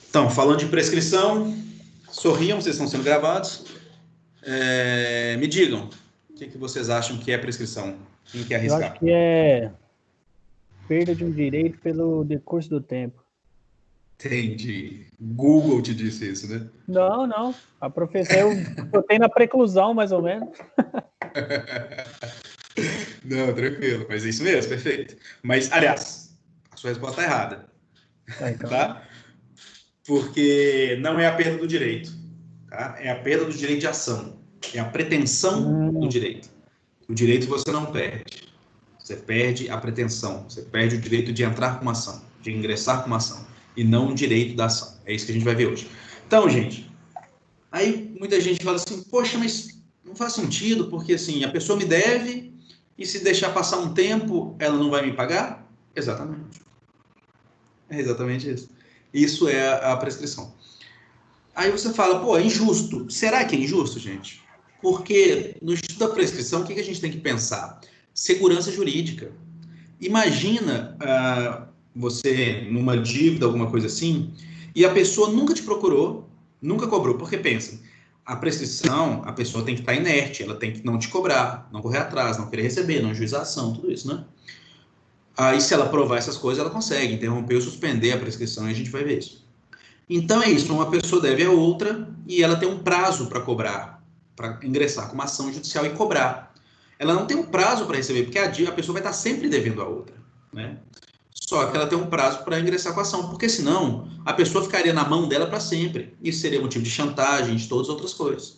Então, falando de prescrição, sorriam, vocês estão sendo gravados. Me digam, o que vocês acham que é prescrição? Quem quer Eu acho arriscar? que é perda de um direito pelo decurso do tempo. Entendi. Google te disse isso, né? Não. A professora, eu tenho na preclusão, mais ou menos. Não, tranquilo, mas é isso mesmo, perfeito. Mas, aliás, a sua resposta está errada, Tá, então. tá? Porque não é a perda do direito, tá? É a perda do direito de ação. É a pretensão do direito. O direito você não perde. Você perde a pretensão. Você perde o direito de entrar com uma ação, de ingressar com uma ação, e não o direito da ação. É isso que a gente vai ver hoje. Então, gente, aí muita gente fala assim, poxa, mas não faz sentido, porque assim, a pessoa me deve e se deixar passar um tempo, ela não vai me pagar? Exatamente. É exatamente isso. Isso é a prescrição. Aí você fala, pô, é injusto. Será que é injusto, gente? Porque no estudo da prescrição, o que a gente tem que pensar? Segurança jurídica. Imagina você numa dívida, alguma coisa assim, e a pessoa nunca te procurou, nunca cobrou, porque pensa, a prescrição, a pessoa tem que estar inerte, ela tem que não te cobrar, não correr atrás, não querer receber, não juizar ação, tudo isso, né? Aí se ela provar essas coisas, ela consegue interromper ou suspender a prescrição e a gente vai ver isso. Então é isso, uma pessoa deve a outra e ela tem um prazo para cobrar, para ingressar com uma ação judicial e cobrar. Ela não tem um prazo para receber, porque a pessoa vai estar sempre devendo a outra, né? Só que ela tem um prazo para ingressar com a ação, porque senão a pessoa ficaria na mão dela para sempre. Isso seria motivo de chantagem, de todas as outras coisas.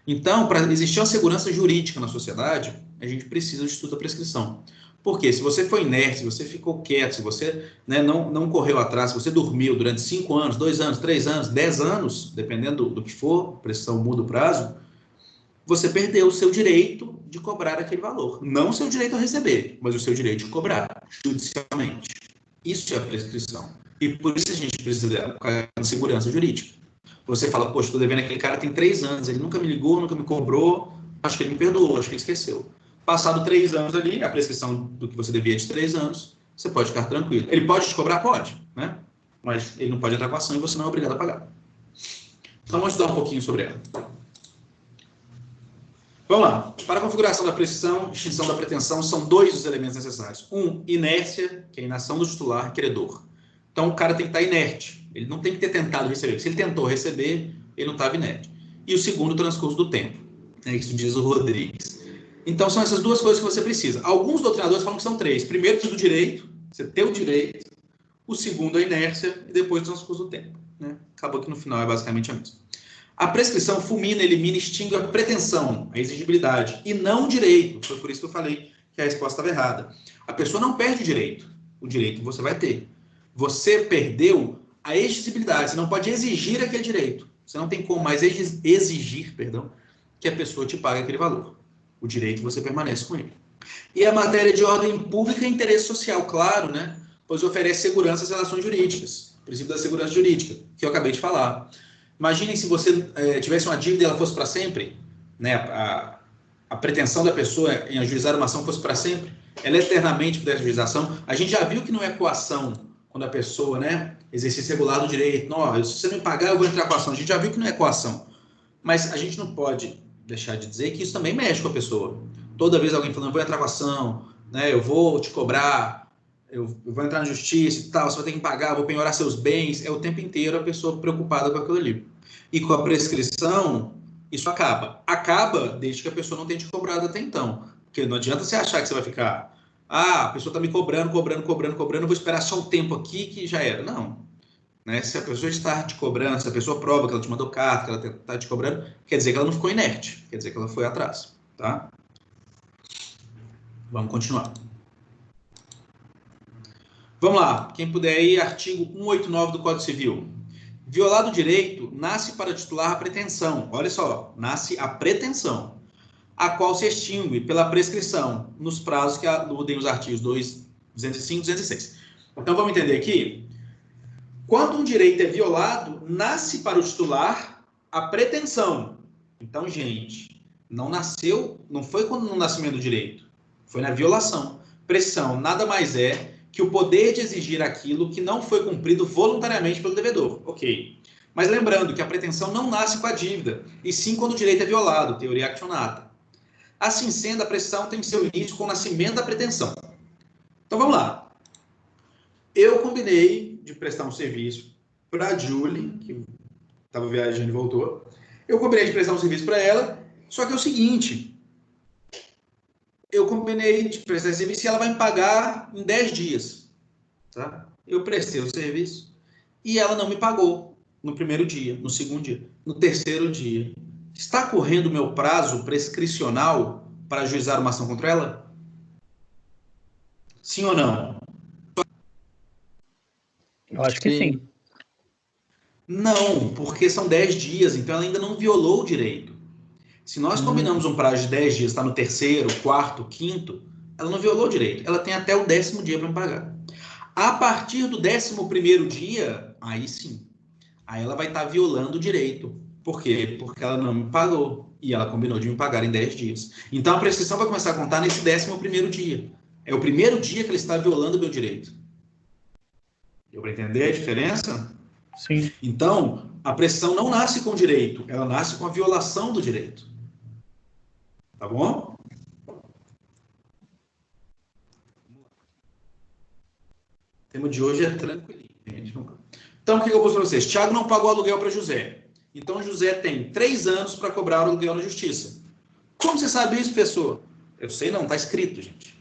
Então, para existir uma segurança jurídica na sociedade, a gente precisa do Instituto da Prescrição. Porque se você foi inerte, se você ficou quieto, se você não correu atrás, se você dormiu durante 5 anos, 2 anos, 3 anos, 10 anos, dependendo do que for, a prescrição muda o prazo, você perdeu o seu direito de cobrar aquele valor. Não o seu direito a receber, mas o seu direito de cobrar judicialmente. Isso é a prescrição. E por isso a gente precisa de segurança jurídica. Você fala, poxa, estou devendo aquele cara tem 3 anos, ele nunca me ligou, nunca me cobrou, acho que ele me perdoou, acho que ele esqueceu. Passado 3 anos ali, a prescrição do que você devia de 3 anos, você pode ficar tranquilo. Ele pode te cobrar? Pode, né? Mas ele não pode entrar com a ação e você não é obrigado a pagar. Então vamos estudar um pouquinho sobre ela. Vamos lá. Para a configuração da prescrição, extinção da pretensão, são 2 os elementos necessários. Inércia, que é a inação do titular, credor. Então, o cara tem que estar inerte. Ele não tem que ter tentado receber. Se ele tentou receber, ele não estava inerte. E o segundo, o transcurso do tempo. Isso diz o Rodrigues. Então, são essas 2 coisas que você precisa. Alguns doutrinadores falam que são 3. Primeiro, tudo direito, você ter o direito. O segundo, a inércia. E depois, o transcurso do tempo. Acabou que no final é basicamente a mesma. A prescrição fulmina, elimina, extingue a pretensão, a exigibilidade, e não o direito. Foi por isso que eu falei que a resposta estava errada. A pessoa não perde o direito. O direito você vai ter. Você perdeu a exigibilidade. Você não pode exigir aquele direito. Você não tem como mais exigir, que a pessoa te pague aquele valor. O direito você permanece com ele. E a matéria de ordem pública e interesse social, claro, né? Pois oferece segurança às relações jurídicas. O princípio da segurança jurídica, que eu acabei de falar. Imaginem se você tivesse uma dívida e ela fosse para sempre, né? A pretensão da pessoa em ajuizar uma ação fosse para sempre, ela eternamente pudesse ajuizar ação. A gente já viu que não é coação quando a pessoa, né, exercício regular do direito. Não, se você não me pagar, eu vou entrar com a ação. A gente já viu que não é coação. Mas a gente não pode deixar de dizer que isso também mexe com a pessoa. Toda vez alguém falando, eu vou entrar com a ação, né, eu vou te cobrar, eu vou entrar na justiça e tal, você vai ter que pagar, vou penhorar seus bens. É o tempo inteiro a pessoa preocupada com aquilo ali. E com a prescrição, isso acaba. Acaba desde que a pessoa não tenha te cobrado até então. Porque não adianta você achar que você vai ficar, a pessoa está me cobrando, vou esperar só um tempo aqui que já era. Não. Né? Se a pessoa está te cobrando, se a pessoa prova que ela te mandou carta, que ela está te cobrando, quer dizer que ela não ficou inerte, quer dizer que ela foi atrás. Tá? Vamos continuar. Vamos lá, quem puder ir, artigo 189 do Código Civil. Violado o direito, nasce para titular a pretensão. Olha só, nasce a pretensão, a qual se extingue pela prescrição, nos prazos que aludem os artigos 205 e 206. Então, vamos entender aqui. Quando um direito é violado, nasce para o titular a pretensão. Então, gente, não nasceu, não foi quando no nascimento do direito, foi na violação. Pressão nada mais é que o poder de exigir aquilo que não foi cumprido voluntariamente pelo devedor. Ok. Mas lembrando que a pretensão não nasce com a dívida, e sim quando o direito é violado, teoria actionata. Assim sendo, a prescrição tem seu início com o nascimento da pretensão. Então vamos lá. Eu combinei de prestar um serviço para a Julie, que estava viajando e voltou. Eu combinei de prestar um serviço para ela, só que é o seguinte, eu combinei de prestar esse serviço e ela vai me pagar em 10 dias. Tá? Eu prestei o serviço e ela não me pagou no primeiro dia, no segundo dia, no terceiro dia. Está correndo o meu prazo prescricional para ajuizar uma ação contra ela? Sim ou não? Eu acho que sim. Não, porque são 10 dias, então ela ainda não violou o direito. Se nós combinamos um prazo de 10 dias, está no terceiro, quarto, quinto, ela não violou o direito. Ela tem até o 10º dia para me pagar. A partir do 11º dia, aí sim. Aí ela vai estar violando o direito. Por quê? Porque ela não me pagou. E ela combinou de me pagar em 10 dias. Então a prescrição vai começar a contar nesse 11º dia. É o primeiro dia que ele está violando o meu direito. Deu para entender a diferença? Sim. Então, a prescrição não nasce com o direito, ela nasce com a violação do direito. Tá bom? O tema de hoje é tranquilinho, gente. Então, o que eu pus para vocês? Tiago não pagou aluguel para José. Então, José tem 3 anos para cobrar o aluguel na justiça. Como você sabe isso, professor? Eu sei não, está escrito, gente.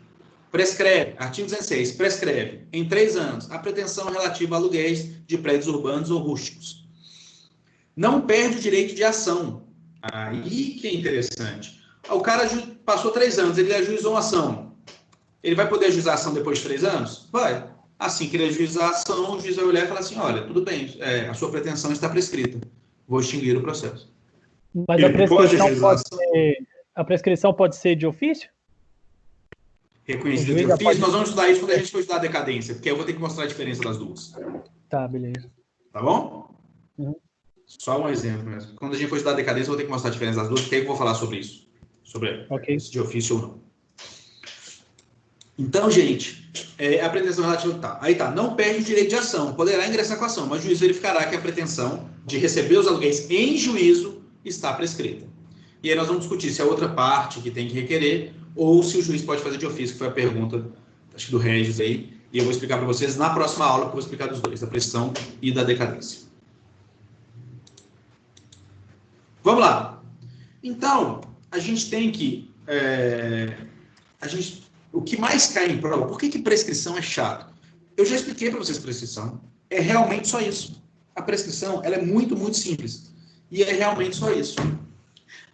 Prescreve, artigo 16, prescreve, em 3 anos, a pretensão relativa a aluguéis de prédios urbanos ou rústicos. Não perde o direito de ação. Aí que é interessante. O cara passou 3 anos, ele ajuizou uma ação. Ele vai poder ajuizar a ação depois de 3 anos? Vai. Assim que ele ajuizar a ação, o juiz vai olhar e falar assim, olha, tudo bem, a sua pretensão está prescrita. Vou extinguir o processo. Mas a prescrição pode ser de ofício? Reconhecida de ofício, nós vamos estudar isso quando a gente for estudar a decadência, porque eu vou ter que mostrar a diferença das duas. Tá, beleza. Tá bom? Uhum. Só um exemplo mesmo. Quando a gente for estudar a decadência, eu vou ter que mostrar a diferença das duas, porque aí eu vou falar sobre isso. Sobre se de ofício ou não. Então, gente, a pretensão relativa tá. Aí tá, não perde o direito de ação, poderá ingressar com a ação, mas o juiz verificará que a pretensão de receber os aluguéis em juízo está prescrita. E aí nós vamos discutir se é outra parte que tem que requerer ou se o juiz pode fazer de ofício, que foi a pergunta, acho que do Regis aí, e eu vou explicar para vocês na próxima aula, que eu vou explicar dos dois, da prescrição e da decadência. Vamos lá. Então, a gente tem que... o que mais cai em prova, por que prescrição é chato? Eu já expliquei para vocês prescrição, é realmente só isso. A prescrição, ela é muito, muito simples. E é realmente só isso.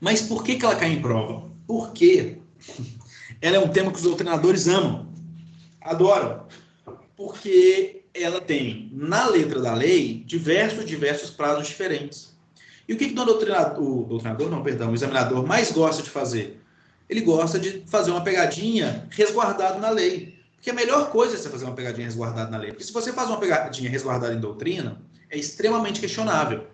Mas por que ela cai em prova? Porque ela é um tema que os doutrinadores amam, adoram. Porque ela tem, na letra da lei, diversos prazos diferentes. E o que o examinador mais gosta de fazer? Ele gosta de fazer uma pegadinha resguardado na lei. Porque a melhor coisa é você fazer uma pegadinha resguardada na lei. Porque se você faz uma pegadinha resguardada em doutrina, é extremamente questionável.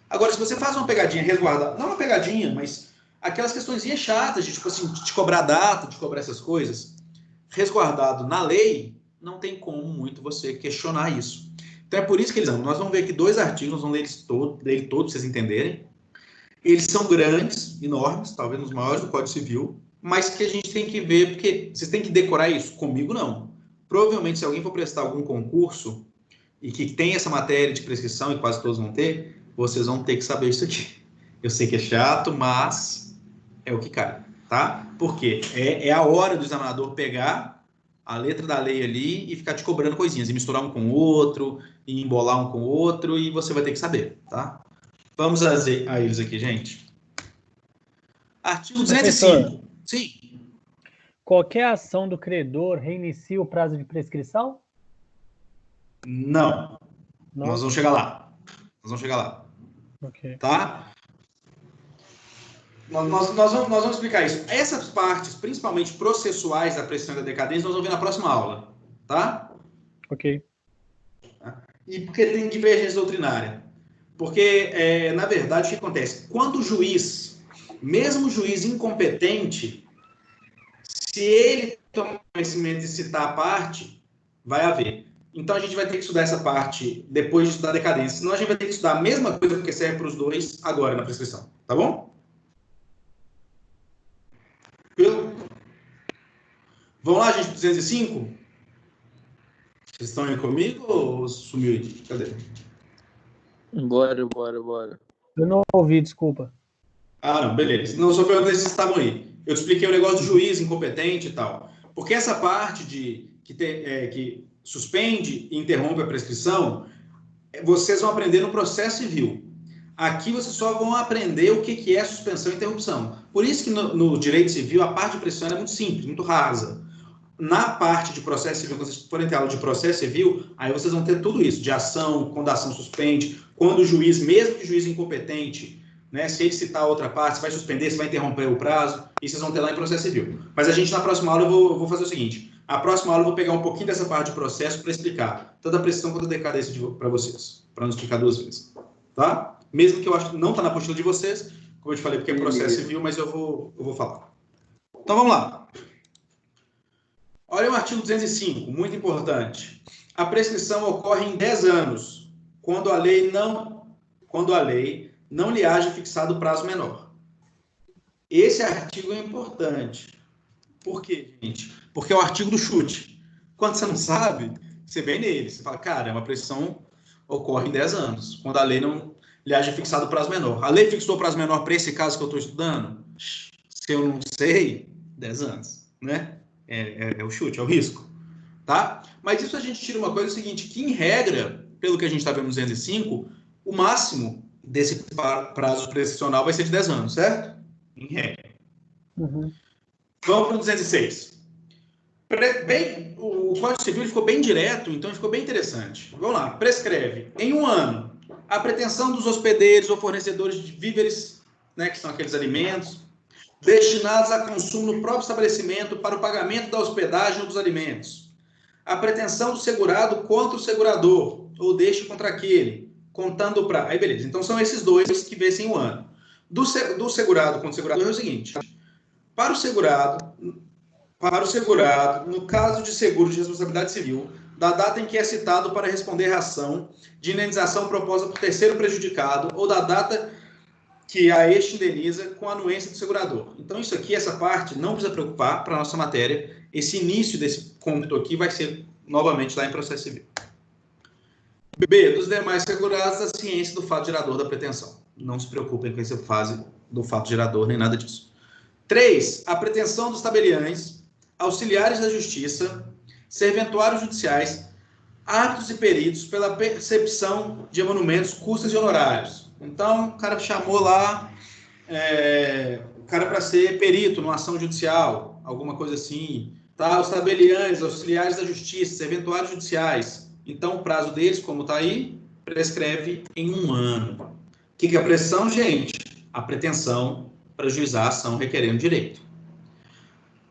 Agora, se você faz uma pegadinha resguardada, não uma pegadinha, mas aquelas questõezinhas chatas de, tipo assim, de cobrar data, de cobrar essas coisas, resguardado na lei, não tem como muito você questionar isso. Então, é por isso que eles amam. Nós vamos ver aqui 2 artigos, nós vamos ler eles todos, para vocês entenderem. Eles são grandes, enormes, talvez os maiores do Código Civil, mas que a gente tem que ver, porque vocês têm que decorar isso. Comigo, não. Provavelmente, se alguém for prestar algum concurso e que tem essa matéria de prescrição, e quase todos vão ter, vocês vão ter que saber isso aqui. Eu sei que é chato, mas é o que cai, tá? Porque é a hora do examinador pegar a letra da lei ali e ficar te cobrando coisinhas, e misturar um com o outro, e embolar um com o outro, e você vai ter que saber, tá? Vamos a eles aqui, gente. Artigo 205. Sim. Qualquer ação do credor reinicia o prazo de prescrição? Não. Nós vamos chegar lá. Okay. Tá? Nós vamos explicar isso. Essas partes, principalmente processuais da prescrição e da decadência, nós vamos ver na próxima aula. Tá? Ok. E porque tem divergência doutrinária? Porque, na verdade, o que acontece? Quando o juiz, mesmo o juiz incompetente, se ele toma conhecimento de citar a parte, vai haver. Então, a gente vai ter que estudar essa parte depois de estudar a decadência. Senão, a gente vai ter que estudar a mesma coisa, porque serve para os dois agora na prescrição. Tá bom? Vamos lá, gente, 205? Vocês estão aí comigo ou sumiu aí? Cadê? Bora. Eu não ouvi, desculpa. Ah, não, beleza. Não, só perguntei se vocês estavam aí. Eu te expliquei o negócio do juiz incompetente e tal. Porque essa parte de que suspende e interrompe a prescrição, vocês vão aprender no processo civil. Aqui vocês só vão aprender o que é suspensão e interrupção. Por isso que no direito civil a parte de prescrição é muito simples, muito rasa. Na parte de processo civil, quando vocês forem ter aula de processo civil, aí vocês vão ter tudo isso, de ação, quando a ação suspende, quando o juiz, mesmo que o juiz incompetente, né, se ele citar a outra parte, se vai suspender, se vai interromper o prazo, isso vocês vão ter lá em processo civil. Mas a gente, na próxima aula, eu vou fazer o seguinte, a próxima aula eu vou pegar um pouquinho dessa parte de processo para explicar tanto a prescrição quanto a decadência para vocês, para não explicar duas vezes, tá? Mesmo que eu acho que não está na apostila de vocês, como eu te falei, porque é processo civil, mas eu vou falar. Então, vamos lá. Olha o artigo 205, muito importante. A prescrição ocorre em 10 anos, quando a lei não lhe haja fixado prazo menor. Esse artigo é importante. Por quê, gente? Porque é o artigo do chute. Quando você não sabe, você vem nele. Você fala, cara, uma prescrição ocorre em 10 anos, quando a lei não lhe haja fixado prazo menor. A lei fixou prazo menor para esse caso que eu estou estudando? Se eu não sei, 10 anos, né? É o chute, é o risco, tá? Mas isso a gente tira uma coisa, é o seguinte, que em regra, pelo que a gente está vendo no 205, o máximo desse prazo prescricional vai ser de 10 anos, certo? Em regra. Uhum. Vamos para o 206. O Código Civil ficou bem direto, então ficou bem interessante. Vamos lá. Prescreve, em 1 ano, a pretensão dos hospedeiros ou fornecedores de víveres, né, que são aqueles alimentos, destinados a consumo no próprio estabelecimento para o pagamento da hospedagem ou dos alimentos. A pretensão do segurado contra o segurador, ou deste contra aquele, contando para... Aí, beleza. Então, são esses dois que vencem 1 ano. Do segurado contra o segurador é o seguinte. Para o segurado, no caso de seguro de responsabilidade civil, da data em que é citado para responder a ação de indenização proposta por terceiro prejudicado, ou da data que a este indeniza com a anuência do segurador. Então, isso aqui, essa parte, não precisa preocupar para a nossa matéria. Esse início desse cômputo aqui vai ser, novamente, lá em processo civil. B, dos demais segurados, a ciência do fato gerador da pretensão. Não se preocupem com essa fase do fato gerador, nem nada disso. 3, a pretensão dos tabeliães, auxiliares da justiça, serventuários judiciais, árbitros e peritos pela percepção de emolumentos, custas e honorários. Então, o cara chamou lá o cara para ser perito numa ação judicial, alguma coisa assim. Tá? Os tabeliães, auxiliares da justiça, serventuários judiciais. Então, o prazo deles, como está aí, prescreve em 1 ano. O que é a prescrição, gente? A pretensão para juizar a ação requerendo direito.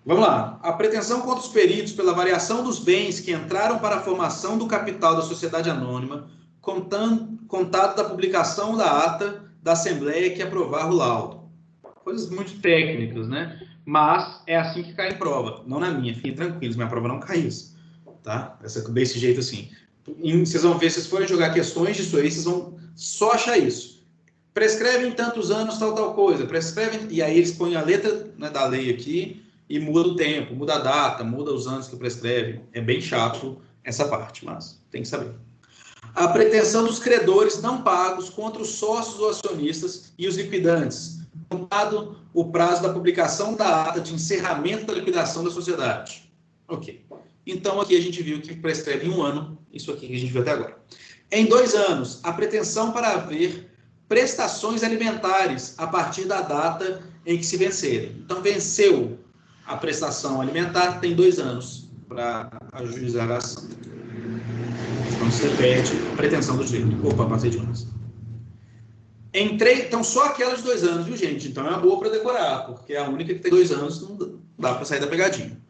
Vamos lá. A pretensão contra os peritos pela variação dos bens que entraram para a formação do capital da sociedade anônima, contado da publicação da ata da Assembleia que aprovar o laudo. Coisas muito técnicas, né? Mas é assim que cai em prova. Não na minha, fiquem tranquilos, minha prova não cai isso. Tá? Desse jeito assim. Vocês vão ver, se vocês forem jogar questões disso aí, vocês vão só achar isso. Prescreve em tantos anos tal coisa. Prescreve, e aí eles põem a letra, né, da lei aqui e muda o tempo, muda a data, muda os anos que prescreve. É bem chato essa parte, mas tem que saber. A pretensão dos credores não pagos contra os sócios ou acionistas e os liquidantes, contado o prazo da publicação da ata de encerramento da liquidação da sociedade. Ok. Então, aqui a gente viu que prescreve em 1 ano, isso aqui que a gente viu até agora. Em 2 anos, a pretensão para haver prestações alimentares a partir da data em que se vencerem. Então, venceu a prestação alimentar, tem 2 anos para ajuizar a ação. Então, você perde a pretensão do direito. Opa, passei demais. Então, só aquela de 2 anos, viu, gente? Então, é uma boa para decorar, porque é a única que tem 2 anos, não dá para sair da pegadinha.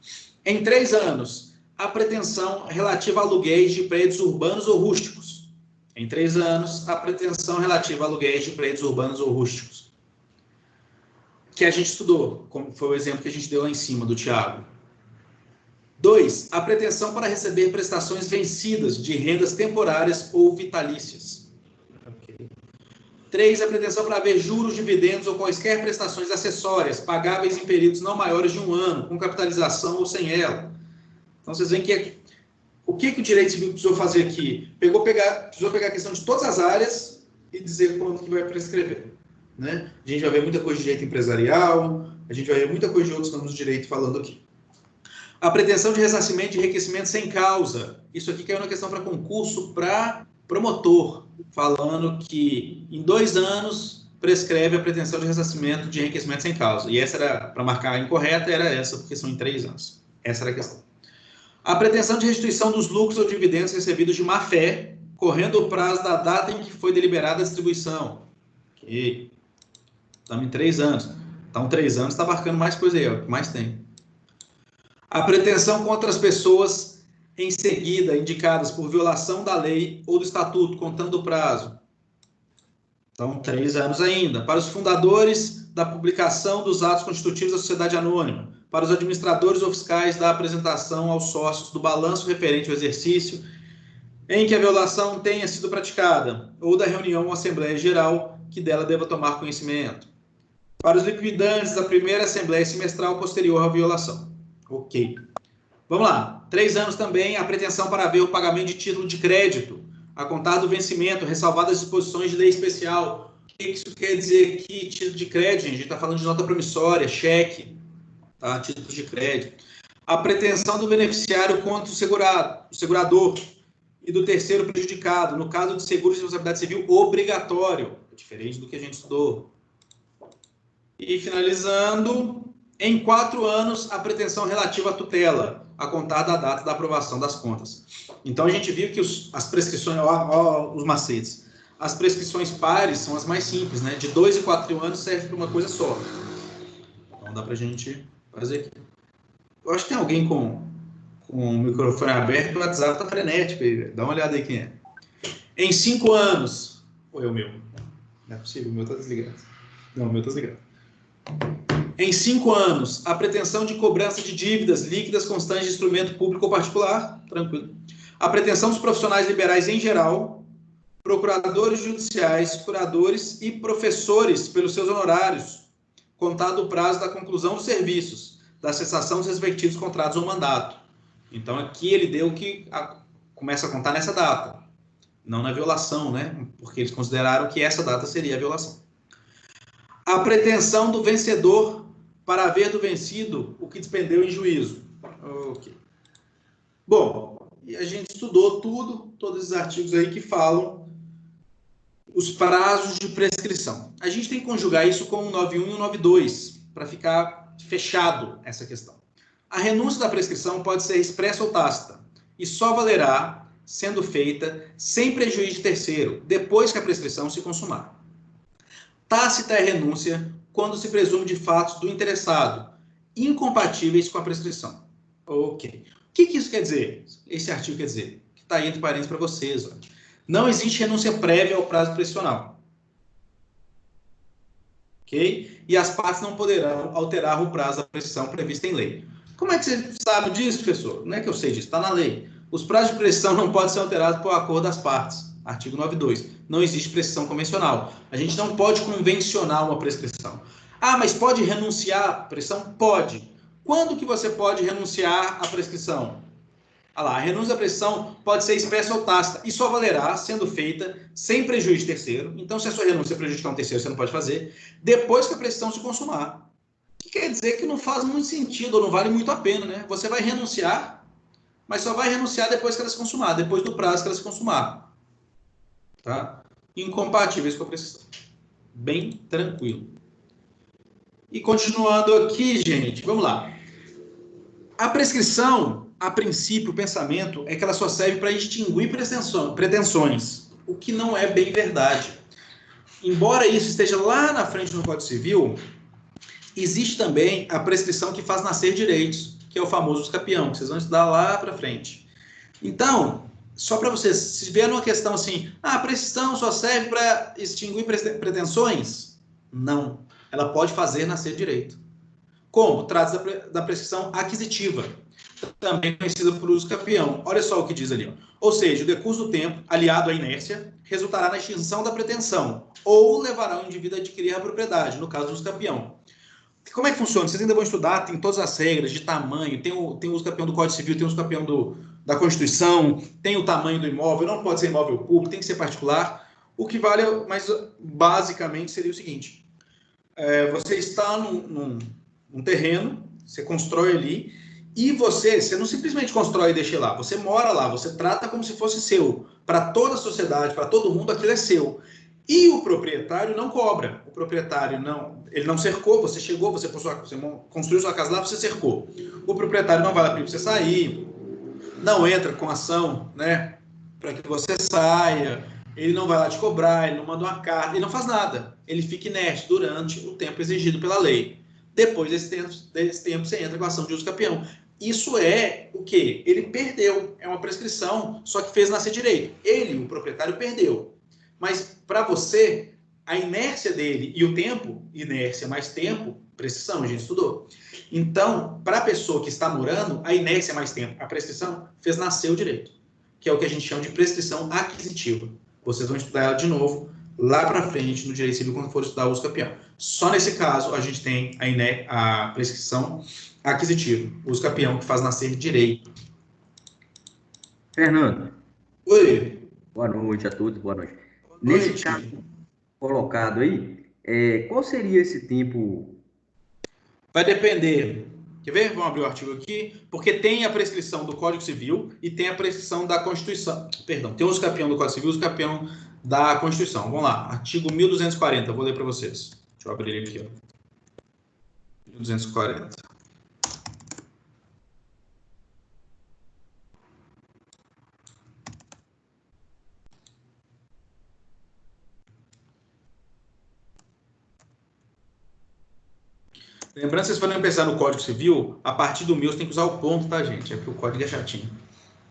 Em 3 anos, a pretensão relativa a aluguéis de prédios urbanos ou rústicos. Em 3 anos, a pretensão relativa a aluguéis de prédios urbanos ou rústicos. Que a gente estudou, como foi o exemplo que a gente deu lá em cima, do Tiago. 2. A pretensão para receber prestações vencidas de rendas temporárias ou vitalícias. 3. A pretensão para haver juros, dividendos ou quaisquer prestações acessórias, pagáveis em períodos não maiores de 1 ano, com capitalização ou sem ela. Então, vocês veem que o que o direito civil precisou fazer aqui? Precisou pegar a questão de todas as áreas e dizer quando que vai prescrever. Né? A gente vai ver muita coisa de direito empresarial, a gente vai ver muita coisa de outros ramos de direito falando aqui. A pretensão de ressarcimento de enriquecimento sem causa. Isso aqui caiu na questão para concurso para promotor, falando que em 2 anos prescreve a pretensão de ressarcimento de enriquecimento sem causa. E essa era, para marcar a incorreta, era essa, porque são em 3 anos. Essa era a questão. A pretensão de restituição dos lucros ou dividendos recebidos de má-fé, correndo o prazo da data em que foi deliberada a distribuição. Ok. Estamos em 3 anos. Então, 3 anos está abarcando mais coisa aí, é o que mais tem. A pretensão contra as pessoas em seguida indicadas por violação da lei ou do estatuto, contando o prazo. Então, 3 anos ainda. Para os fundadores da publicação dos atos constitutivos da sociedade anônima, para os administradores ou fiscais da apresentação aos sócios do balanço referente ao exercício em que a violação tenha sido praticada, ou da reunião ou assembleia geral que dela deva tomar conhecimento. Para os liquidantes da primeira assembleia semestral posterior à violação. Ok. Vamos lá. 3 anos também a pretensão para haver o pagamento de título de crédito, a contar do vencimento, ressalvadas as disposições de lei especial. O que isso quer dizer aqui? Título de crédito, gente. A gente está falando de nota promissória, cheque, tá? Título de crédito. A pretensão do beneficiário contra o segurador e do terceiro prejudicado, no caso de seguro de responsabilidade civil obrigatório, diferente do que a gente estudou. E finalizando, em 4 anos, a pretensão relativa à tutela, a contar da data da aprovação das contas. Então, a gente viu que as prescrições, os macetes, as prescrições pares são as mais simples, né? De 2 e 4 anos serve para uma coisa só. Então, dá para a gente fazer aqui. Eu acho que tem alguém com o microfone aberto, o WhatsApp está frenético. Dá uma olhada aí quem é. Em 5 anos... Ou é o meu? Não é possível, o meu está desligado. Não, o meu está desligado. Em 5 anos, a pretensão de cobrança de dívidas líquidas constantes de instrumento público ou particular, tranquilo. A pretensão dos profissionais liberais em geral, procuradores judiciais, curadores e professores pelos seus honorários, contado o prazo da conclusão dos serviços, da cessação dos respectivos contratos ou mandato. Então, aqui ele deu que começa a contar nessa data, não na violação, né? Porque eles consideraram que essa data seria a violação. A pretensão do vencedor para haver do vencido o que despendeu em juízo. Ok. Bom, e a gente estudou todos esses artigos aí que falam os prazos de prescrição. A gente tem que conjugar isso com o 91 e o 92 para ficar fechado essa questão. A renúncia da prescrição pode ser expressa ou tácita e só valerá sendo feita sem prejuízo de terceiro, depois que a prescrição se consumar. Tácita é renúncia quando se presume de fatos do interessado incompatíveis com a prescrição. Ok. O que isso quer dizer? Esse artigo quer dizer, que está aí entre parênteses para vocês. Ó. Não existe renúncia prévia ao prazo prescricional. Ok? E as partes não poderão alterar o prazo da prescrição prevista em lei. Como é que você sabe disso, professor? Não é que eu sei disso, está na lei. Os prazos de prescrição não podem ser alterados por acordo das partes. Artigo 92. Não existe prescrição convencional. A gente não pode convencionar uma prescrição. Ah, mas pode renunciar à prescrição? Pode. Quando que você pode renunciar à prescrição? Olha lá, a renúncia à prescrição pode ser expressa ou tácita e só valerá sendo feita sem prejuízo de terceiro. Então, se a sua renúncia prejudicar um terceiro, você não pode fazer, depois que a prescrição se consumar. Que quer dizer que não faz muito sentido ou não vale muito a pena, né? Você vai renunciar, mas só vai renunciar depois que ela se consumar, depois do prazo que ela se consumar. Tá? Incompatíveis com a prescrição. Bem tranquilo. E continuando aqui, gente, vamos lá. A prescrição, a princípio, o pensamento é que ela só serve para extinguir pretensões, o que não é bem verdade. Embora isso esteja lá na frente no Código Civil, existe também a prescrição que faz nascer direitos, que é o famoso escapião, que vocês vão estudar lá para frente. Então, só para vocês, se vier uma questão assim, a prescrição só serve para extinguir pretensões? Não. Ela pode fazer nascer direito. Como? Trata-se da prescrição aquisitiva. também conhecida por uso capião. Olha só o que diz ali. Ó. Ou seja, o decurso do tempo, aliado à inércia, resultará na extinção da pretensão, ou levará o indivíduo a adquirir a propriedade, no caso do uso capião. Como é que funciona? Vocês ainda vão estudar, tem todas as regras de tamanho, tem o uso capião do Código Civil, tem o uso capião da Constituição, tem o tamanho do imóvel, não pode ser imóvel público, tem que ser particular. O que vale, mas basicamente seria o seguinte, você está num terreno, você constrói ali, e você não simplesmente constrói e deixa lá, você mora lá, você trata como se fosse seu. Para toda a sociedade, para todo mundo, aquilo é seu. E o proprietário não cobra. O proprietário ele não cercou, você chegou, você construiu sua casa lá, você cercou. O proprietário não vai lá pedir para você sair, não entra com ação, né, para que você saia, ele não vai lá te cobrar, ele não manda uma carta, ele não faz nada. Ele fica inerte durante o tempo exigido pela lei. Depois desse tempo você entra com a ação de uso capião. Isso é o quê? Ele perdeu, é uma prescrição, só que fez nascer direito. Ele, o proprietário, perdeu. Mas para você, a inércia dele e o tempo, inércia mais tempo, prescrição, a gente estudou. Então, para a pessoa que está morando, a inércia mais tempo, a prescrição, fez nascer o direito, que é o que a gente chama de prescrição aquisitiva. Vocês vão estudar ela de novo lá para frente no direito civil quando for estudar o uso capião. Só nesse caso a gente tem a prescrição aquisitiva, o uso capião que faz nascer direito. Fernando. Oi. Boa noite a todos, boa noite. Nesse caso colocado aí, qual seria esse tempo? Vai depender. Quer ver? Vamos abrir o artigo aqui. Porque tem a prescrição do Código Civil e tem a prescrição da Constituição. Perdão, tem o uso capião do Código Civil e o uso capião da Constituição. Vamos lá. Artigo 1240. Vou ler para vocês. Deixa eu abrir ele aqui. Ó. 1240. Lembrando, vocês podem pensar no Código Civil, a partir do meu você tem que usar o ponto, tá, gente? É porque o código é chatinho.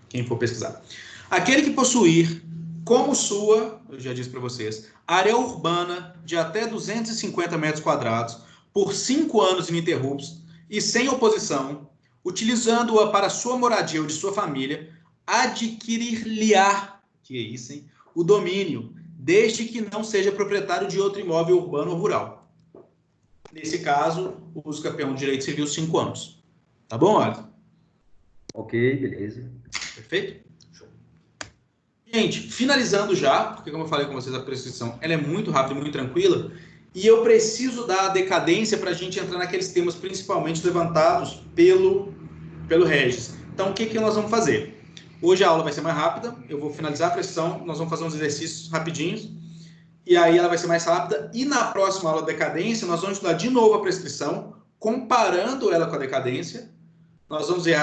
Quem for pesquisar. Aquele que possuir como sua, eu já disse para vocês, área urbana de até 250 metros quadrados por 5 anos ininterruptos e sem oposição, utilizando-a para sua moradia ou de sua família, adquirir-lhe-á, que é isso, hein? O domínio, desde que não seja proprietário de outro imóvel urbano ou rural. Nesse caso, o uso capião de direito civil 5 anos. Tá bom, Alisson? Ok, beleza. Perfeito? Show. Gente, finalizando já, porque como eu falei com vocês, a prescrição ela é muito rápida e muito tranquila, e eu preciso dar a decadência para a gente entrar naqueles temas principalmente levantados pelo Regis. Então, o que nós vamos fazer? Hoje a aula vai ser mais rápida, eu vou finalizar a prescrição, nós vamos fazer uns exercícios rapidinhos, e aí ela vai ser mais rápida, e na próxima aula de decadência, nós vamos estudar de novo a prescrição, comparando ela com a decadência, nós vamos ver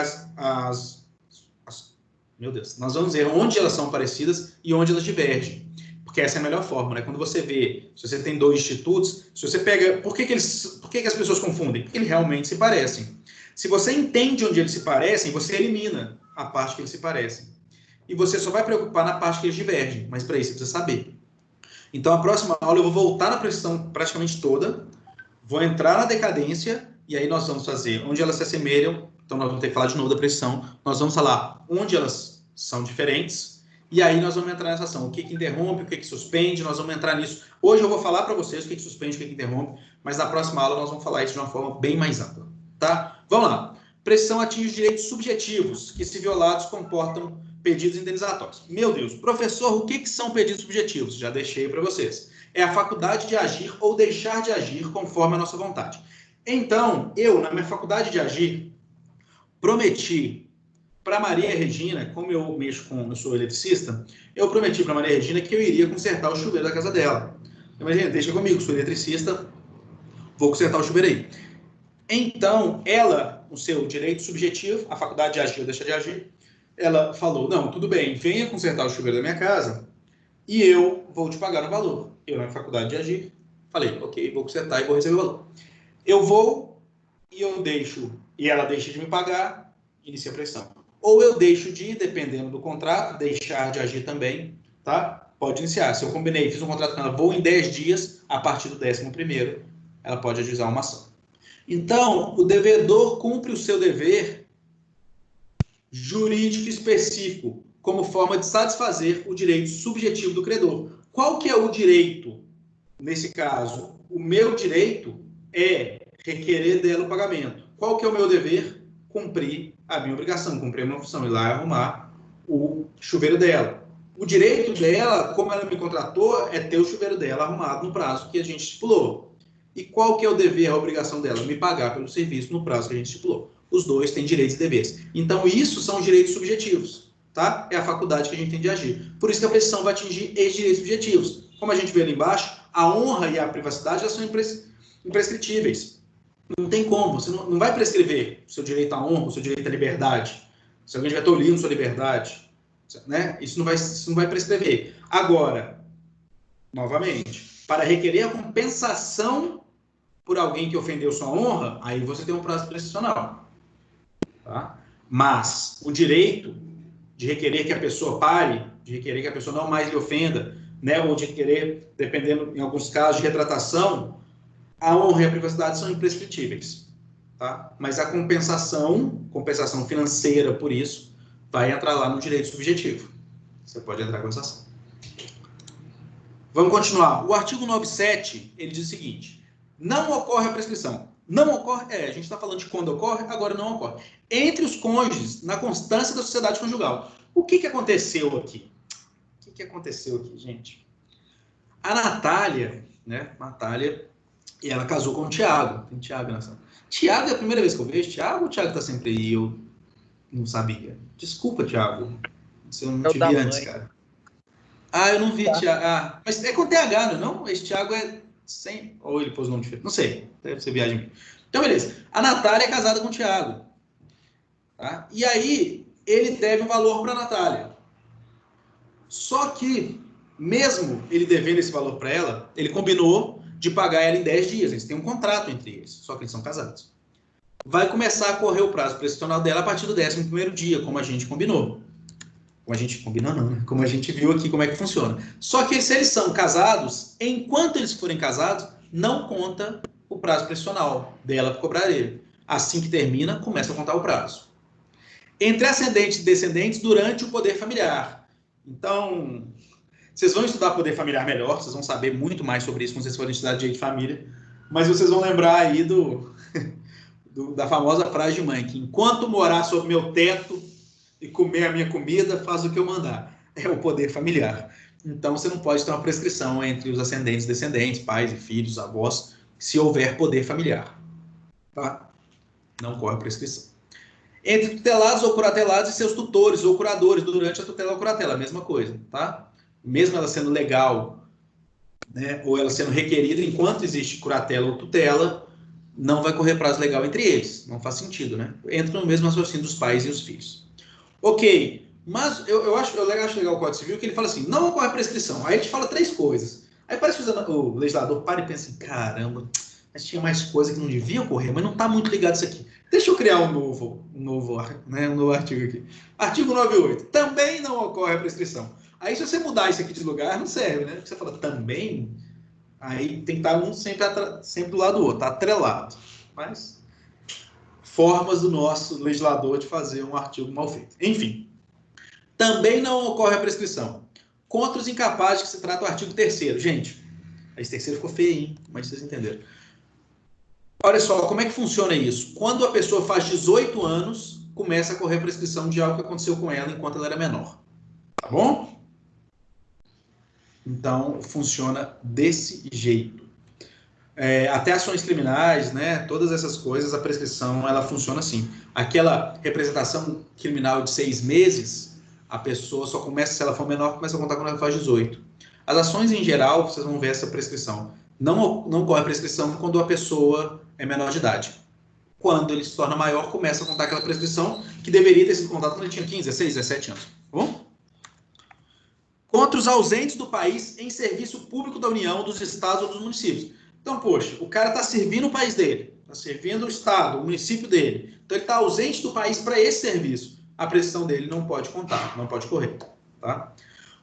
meu Deus, nós vamos ver onde elas são parecidas e onde elas divergem, porque essa é a melhor forma, né? Quando você vê, se você tem dois institutos, se você pega, por que as pessoas confundem? Porque eles realmente se parecem. Se você entende onde eles se parecem, você elimina a parte que eles se parecem. E você só vai preocupar na parte que eles divergem, mas para isso você precisa saber. Então, a próxima aula eu vou voltar na prescrição praticamente toda, vou entrar na decadência, e aí nós vamos fazer onde elas se assemelham, então nós vamos ter que falar de novo da prescrição, nós vamos falar onde elas são diferentes, e aí nós vamos entrar nessa ação, o que interrompe, o que suspende, nós vamos entrar nisso. Hoje eu vou falar para vocês o que suspende, o que interrompe, mas na próxima aula nós vamos falar isso de uma forma bem mais ampla, tá? Vamos lá. Prescrição atinge os direitos subjetivos, que se violados comportam pedidos indenizatórios. Meu Deus, professor, o que são pedidos subjetivos? Já deixei para vocês. É a faculdade de agir ou deixar de agir conforme a nossa vontade. Então, eu, na minha faculdade de agir, prometi para Maria Regina, como eu sou eletricista, eu prometi para Maria Regina que eu iria consertar o chuveiro da casa dela. Maria, deixa comigo, sou eletricista, vou consertar o chuveiro aí. Então, ela, o seu direito subjetivo, a faculdade de agir ou deixar de agir, ela falou, não, tudo bem, venha consertar o chuveiro da minha casa e eu vou te pagar o valor. Eu, na faculdade de agir, falei, ok, vou consertar e vou receber o valor. Eu vou e eu deixo, e ela deixa de me pagar, inicia a pressão. Ou eu deixo de, dependendo do contrato, deixar de agir também, tá? Pode iniciar. Se eu combinei, fiz um contrato com ela, vou em 10 dias, a partir do 11º, ela pode ajuizar uma ação. Então, o devedor cumpre o seu dever jurídico específico, como forma de satisfazer o direito subjetivo do credor. Qual que é o direito, nesse caso? O meu direito é requerer dela o pagamento. Qual que é o meu dever? Cumprir a minha obrigação, cumprir a minha função, ir lá e arrumar o chuveiro dela. O direito dela, como ela me contratou, é ter o chuveiro dela arrumado no prazo que a gente estipulou. E qual que é o dever, a obrigação dela? Me pagar pelo serviço no prazo que a gente estipulou. Os dois têm direitos e deveres. Então, isso são direitos subjetivos, tá? É a faculdade que a gente tem de agir. Por isso que a prescrição vai atingir esses direitos subjetivos. Como a gente vê ali embaixo, a honra e a privacidade já são imprescritíveis. Não tem como. Você não vai prescrever o seu direito à honra, o seu direito à liberdade. Se alguém estiver tolindo sua liberdade, né? Isso não vai prescrever. Agora, novamente, para requerer a compensação por alguém que ofendeu sua honra, aí você tem um prazo prescricional. Tá? Mas o direito de requerer que a pessoa pare, de requerer que a pessoa não mais lhe ofenda, né? Ou de querer, dependendo, em alguns casos, de retratação, a honra e a privacidade são imprescritíveis. Tá? Mas a compensação financeira por isso, vai entrar lá no direito subjetivo. Você pode entrar com essa ação. Vamos continuar. O artigo 97, ele diz o seguinte: não ocorre a prescrição. Não ocorre, a gente está falando de quando ocorre, agora não ocorre. Entre os cônjuges, na constância da sociedade conjugal. O que aconteceu aqui? O que aconteceu aqui, gente? A Natália, né? E ela casou com o Tiago. Tem Tiago nessa. Tiago é a primeira vez que eu vejo Tiago, ou o Tiago está sempre aí? Eu não sabia. Desculpa, Tiago. Se eu não te vi antes, cara. Ah, eu não vi, tá. Tiago. Mas é com TH, não? Esse Tiago é sem... Ou ele pôs o nome diferente. Não sei. Deve ser viagem minha. Então, beleza. A Natália é casada com o Tiago. Tá? E aí, ele deve um valor para a Natália. Só que, mesmo ele devendo esse valor para ela, ele combinou de pagar ela em 10 dias. Eles têm um contrato entre eles. Só que eles são casados. Vai começar a correr o prazo prescricional dela a partir do 11º dia, como a gente combinou. Como a gente combinou não, né? Como a gente viu aqui como é que funciona. Só que se eles são casados, enquanto eles forem casados, não conta o prazo prescricional dela para cobrar ele. Assim que termina, começa a contar o prazo. Entre ascendentes e descendentes, durante o poder familiar. Então, vocês vão estudar poder familiar melhor, vocês vão saber muito mais sobre isso quando vocês forem estudar direito de família, mas vocês vão lembrar aí da famosa frase de mãe, que enquanto morar sob meu teto e comer a minha comida, faz o que eu mandar. É o poder familiar. Então, você não pode ter uma prescrição entre os ascendentes e descendentes, pais e filhos, avós, se houver poder familiar. Tá? Não corre prescrição. Entre tutelados ou curatelados e seus tutores ou curadores durante a tutela ou curatela, a mesma coisa. Tá? Mesmo ela sendo legal, né, ou ela sendo requerida, enquanto existe curatela ou tutela, não vai correr prazo legal entre eles. Não faz sentido, né? Entra no mesmo raciocínio dos pais e os filhos. Ok, mas eu acho legal o Código Civil que ele fala assim, não ocorre prescrição. Aí a gente fala 3 coisas. Aí parece que o legislador para e pensa assim, caramba, mas tinha mais coisa que não devia ocorrer, mas não está muito ligado isso aqui. Deixa eu criar um novo artigo aqui. Artigo 98. Também não ocorre a prescrição. Aí se você mudar isso aqui de lugar, não serve, né? Porque você fala também, aí tem que estar um sempre do lado do outro, tá atrelado. Mas formas do nosso legislador de fazer um artigo mal feito. Enfim, também não ocorre a prescrição contra os incapazes que se trata o artigo 3º. Gente, esse 3º ficou feio, hein? Mas vocês entenderam. Olha só, como é que funciona isso? Quando a pessoa faz 18 anos, começa a correr a prescrição de algo que aconteceu com ela enquanto ela era menor. Tá bom? Então, funciona desse jeito. Até ações criminais, né? Todas essas coisas, a prescrição, ela funciona assim. Aquela representação criminal de 6 meses, a pessoa só começa, se ela for menor, começa a contar quando ela faz 18. As ações, em geral, vocês vão ver essa prescrição. Não corre prescrição quando a pessoa é menor de idade. Quando ele se torna maior, começa a contar aquela prescrição que deveria ter sido contada quando ele tinha 15, 16, 17 anos. Tá bom? Contra os ausentes do país em serviço público da União, dos estados ou dos municípios. Então, poxa, o cara está servindo o país dele, está servindo o estado, o município dele. Então, ele está ausente do país para esse serviço. A prescrição dele não pode contar, não pode correr. Tá?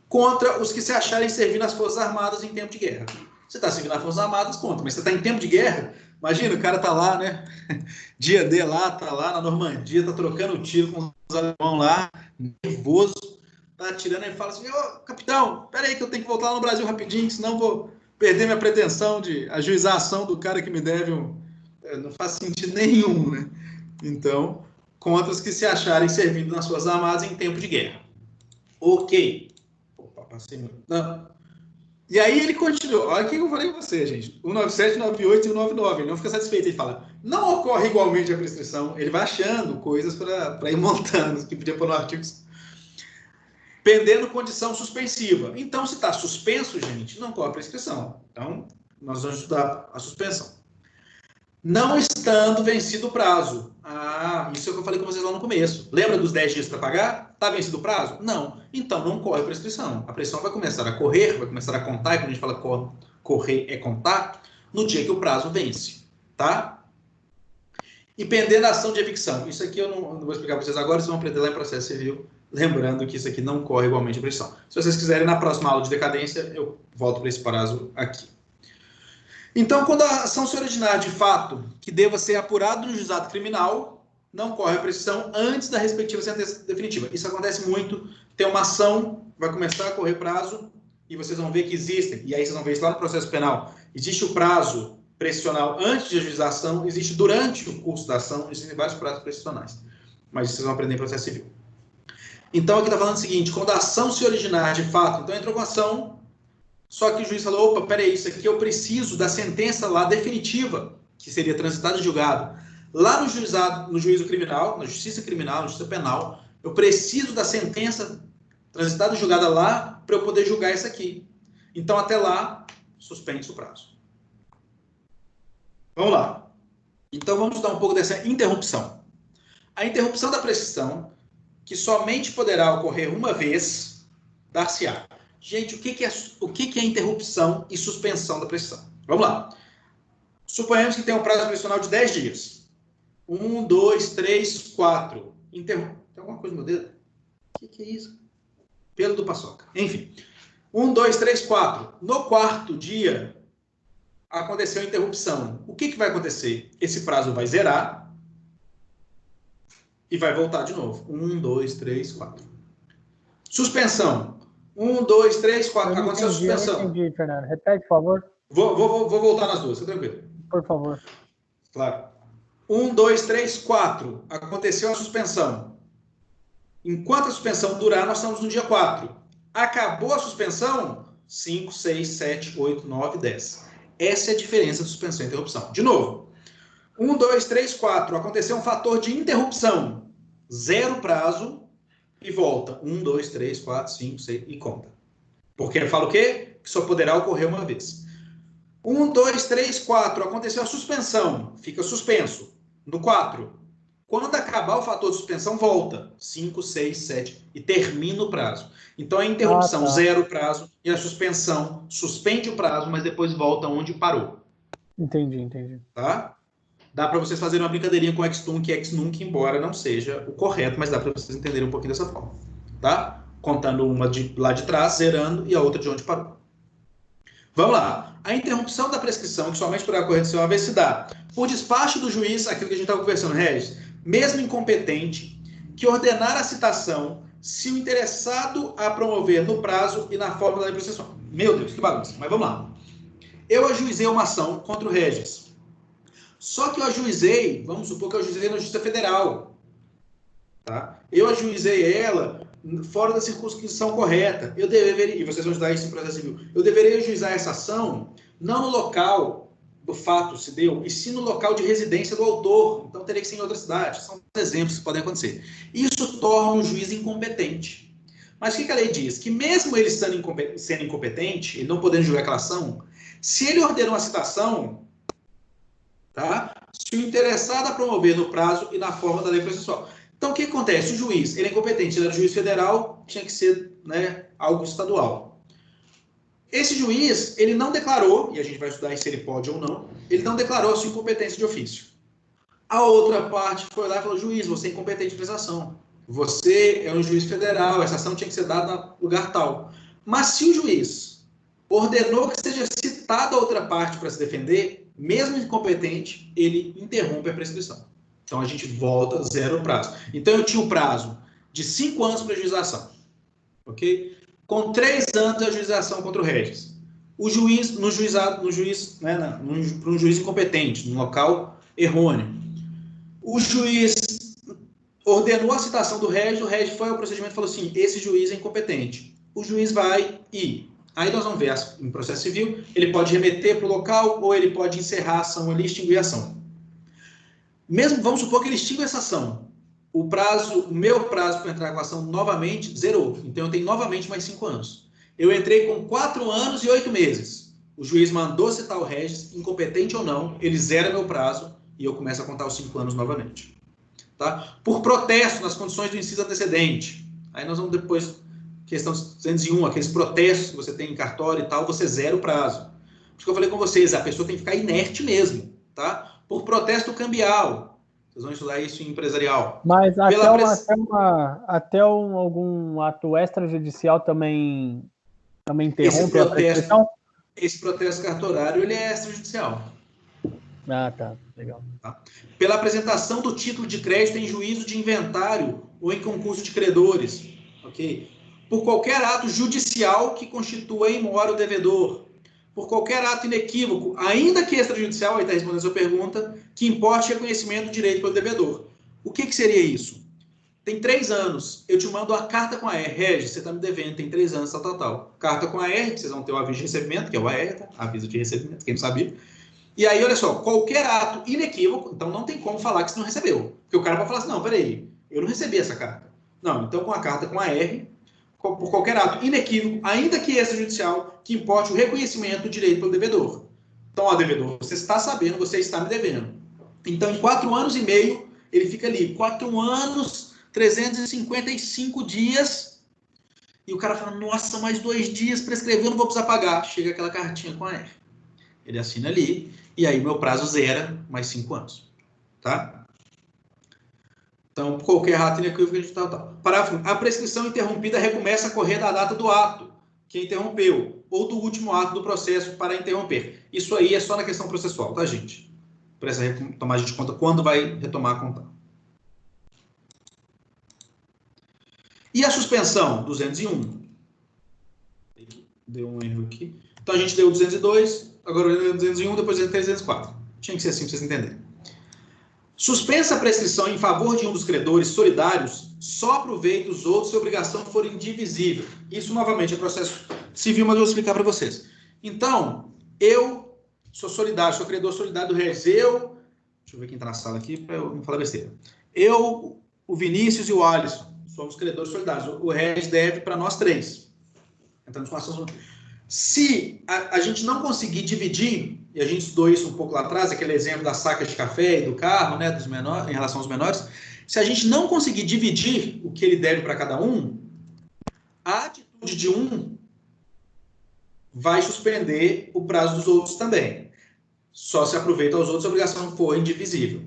Contra os que se acharem servir nas Forças Armadas em tempo de guerra. Você está servindo nas Forças Armadas, conta. Mas você está em tempo de guerra, imagina, o cara tá lá, né? Dia D lá, tá lá na Normandia, tá trocando tiro com os alemães lá, nervoso, tá atirando e fala assim, ô, capitão, peraí que eu tenho que voltar lá no Brasil rapidinho, senão vou perder minha pretensão de ajuizar a ação do cara que me deve não faz sentido nenhum, né? Então, contra os que se acharem servindo nas Forças Armadas em tempo de guerra. Ok. Opa, passei muito. Não. E aí ele continua. Olha o que eu falei com você, gente. O 97, o 98 e o 99. Ele não fica satisfeito. Ele fala, não ocorre igualmente a prescrição. Ele vai achando coisas para ir montando, que podia pôr no artigo. Pendendo condição suspensiva. Então, se está suspenso, gente, não ocorre prescrição. Então, nós vamos estudar a suspensão. Não estando vencido o prazo. Ah, isso é o que eu falei com vocês lá no começo. Lembra dos 10 dias para pagar? Está vencido o prazo? Não. Então não corre a prescrição. A prescrição vai começar a correr, vai começar a contar, e quando a gente fala correr é contar, no dia que o prazo vence. Tá? E pendendo a ação de evicção. Isso aqui eu não vou explicar para vocês agora, vocês vão aprender lá em processo civil, lembrando que isso aqui não corre igualmente a prescrição. Se vocês quiserem, na próxima aula de decadência, eu volto para esse prazo aqui. Então, quando a ação se originar de fato que deva ser apurado no juizado criminal, não corre a prescrição antes da respectiva sentença definitiva. Isso acontece muito. Tem uma ação, vai começar a correr prazo, e vocês vão ver que existem, e aí vocês vão ver isso lá no processo penal, existe o prazo prescricional antes de ajuizar a ação, existe durante o curso da ação, existem vários prazos prescricionais. Mas vocês vão aprender em processo civil. Então, aqui está falando o seguinte, quando a ação se originar de fato, então entrou com a ação, só que o juiz falou, opa, peraí, isso aqui eu preciso da sentença lá definitiva, que seria transitada e julgado. Lá no juizado, no juízo criminal, na justiça criminal, na justiça penal, eu preciso da sentença transitada e julgada lá para eu poder julgar isso aqui. Então, até lá, suspende-se o prazo. Vamos lá. Então, vamos estudar um pouco dessa interrupção. A interrupção da prescrição, que somente poderá ocorrer uma vez, dar-se-á. Gente, o que é interrupção e suspensão da prescrição? Vamos lá. Suponhamos que tem um prazo prescricional de 10 dias. 1, 2, 3, 4. Tem alguma coisa no meu dedo? O que é isso? Pelo do paçoca. Enfim. 1, 2, 3, 4. No quarto dia, aconteceu a interrupção. O que vai acontecer? Esse prazo vai zerar e vai voltar de novo. 1, 2, 3, 4. Suspensão. 1, 2, 3, 4. Aconteceu a suspensão. Eu entendi, Fernando. Repete, por favor. Vou voltar nas duas, tá tranquilo. Por favor. Claro. 1, 2, 3, 4. Aconteceu a suspensão. Enquanto a suspensão durar, nós estamos no dia 4. Acabou a suspensão? 5, 6, 7, 8, 9, 10. Essa é a diferença de suspensão e interrupção. De novo. 1, 2, 3, 4. Aconteceu um fator de interrupção. Zero prazo. E volta. 1, 2, 3, 4, 5, 6 e conta. Porque ele fala o quê? Que só poderá ocorrer uma vez. 1, 2, 3, 4. Aconteceu a suspensão. Fica suspenso. No 4. Quando acabar o fator de suspensão, volta. 5, 6, 7. E termina o prazo. Então, a interrupção, zero prazo. E a suspensão, suspende o prazo, mas depois volta onde parou. Entendi. Tá? Dá para vocês fazerem uma brincadeirinha com ex-tunc e ex-nunc, embora não seja o correto, mas dá para vocês entenderem um pouquinho dessa forma. Tá? Contando uma lá de trás, zerando, e a outra de onde parou. Vamos lá. A interrupção da prescrição, que somente poderá ocorrer uma vez, se dá por despacho do juiz, aquilo que a gente estava conversando, Regis, mesmo incompetente, que ordenar a citação se o interessado a promover no prazo e na forma da prescrição. Meu Deus, que bagunça. Mas vamos lá. Eu ajuizei uma ação contra o Regis. Só que eu ajuizei, vamos supor que eu ajuizei na Justiça Federal. Tá? Eu ajuizei ela fora da circunscrição correta. Eu deveria, e vocês vão estudar isso em processo civil, eu deveria ajuizar essa ação não no local do fato se deu, e sim no local de residência do autor. Então teria que ser em outra cidade. São exemplos que podem acontecer. Isso torna o juiz incompetente. Mas o que a lei diz? Que mesmo ele sendo incompetente, ele não podendo julgar aquela ação, se ele ordena uma citação, tá? Se o interessado a promover no prazo e na forma da lei processual. Então, o que acontece? O juiz, ele é incompetente, ele era juiz federal, tinha que ser, né, algo estadual. Esse juiz, ele não declarou, e a gente vai estudar se ele pode ou não, ele não declarou a sua incompetência de ofício. A outra parte foi lá e falou, juiz, você é incompetente para essa ação. Você é um juiz federal, essa ação tinha que ser dada no lugar tal. Mas se o juiz ordenou que seja citada a outra parte para se defender, mesmo incompetente, ele interrompe a prescrição. Então, a gente volta, zero o prazo. Então, eu tinha um prazo de 5 anos para ajuização. Ok? Com 3 anos de ajuização contra o Regis. O juiz, para um juiz incompetente, num local errôneo. O juiz ordenou a citação do Regis, o Regis foi ao procedimento e falou assim, esse juiz é incompetente. O juiz vai e... Aí nós vamos ver, em processo civil, ele pode remeter para o local ou ele pode encerrar a ação ali, extinguir a ação. Mesmo, vamos supor que ele extingue essa ação. O meu prazo para entrar com a ação novamente zerou. Então, eu tenho novamente mais 5 anos. Eu entrei com 4 anos e 8 meses. O juiz mandou citar o Regis, incompetente ou não, ele zera meu prazo e eu começo a contar os 5 anos novamente. Tá? Por protesto nas condições do inciso antecedente. Aí nós vamos depois, questão 201, aqueles protestos que você tem em cartório e tal, você zera o prazo. Por isso que eu falei com vocês, a pessoa tem que ficar inerte mesmo. Tá? Por protesto cambial. Vocês vão estudar isso em empresarial. Mas até algum ato extrajudicial também interrompe a prescrição? Esse protesto cartorário, ele é extrajudicial. Ah, tá. Legal. Tá? Pela apresentação do título de crédito em juízo de inventário ou em concurso de credores. Ok? Por qualquer ato judicial que constitua em mora o devedor. Por qualquer ato inequívoco, ainda que extrajudicial, aí está respondendo a sua pergunta, que importe reconhecimento do direito pelo devedor. O que seria isso? Tem 3 anos, eu te mando a carta com a AR. Regis, você está me devendo, tem 3 anos, tal. Carta com a AR, vocês vão ter o aviso de recebimento, que é o AR, tá? Aviso de recebimento, quem não sabia. E aí, olha só, qualquer ato inequívoco, então não tem como falar que você não recebeu. Porque o cara vai falar assim, não, peraí, eu não recebi essa carta. Não, então com a carta com a AR, por qualquer ato inequívoco, ainda que extrajudicial, que importe o reconhecimento do direito pelo devedor. Então, ó, devedor, você está sabendo, você está me devendo. Então, em 4 anos e meio, ele fica ali, 4 anos, 355 dias, e o cara fala, nossa, mais 2 dias prescreveu, não vou precisar pagar. Chega aquela cartinha com a R. Ele assina ali, e aí meu prazo zera mais 5 anos. Tá? Então, qualquer ato inequívoco, a gente tal. Parágrafo 1. A prescrição interrompida recomeça a correr da data do ato que interrompeu, ou do último ato do processo para interromper. Isso aí é só na questão processual, tá, gente? Para essa retomagem de conta, quando vai retomar a conta. E a suspensão? 201. Deu um erro aqui. Então, a gente deu 202, agora deu 201, depois 203, 204. Tinha que ser assim para vocês entenderem. Suspensa a prescrição em favor de um dos credores solidários, só aproveita os outros se a obrigação for indivisível. Isso, novamente, é processo civil, mas eu vou explicar para vocês. Então, eu sou solidário, sou credor solidário do Regis. Deixa eu ver quem está na sala aqui, para eu não falar besteira. Eu, o Vinícius e o Alisson somos credores solidários. O Regis deve para nós 3. Entramos com ação. Se a gente não conseguir dividir, e a gente estudou isso um pouco lá atrás, aquele exemplo das sacas de café e do carro, né, dos menores, em relação aos menores, se a gente não conseguir dividir o que ele deve para cada um, a atitude de um vai suspender o prazo dos outros também. Só se aproveita aos outros, a obrigação for indivisível.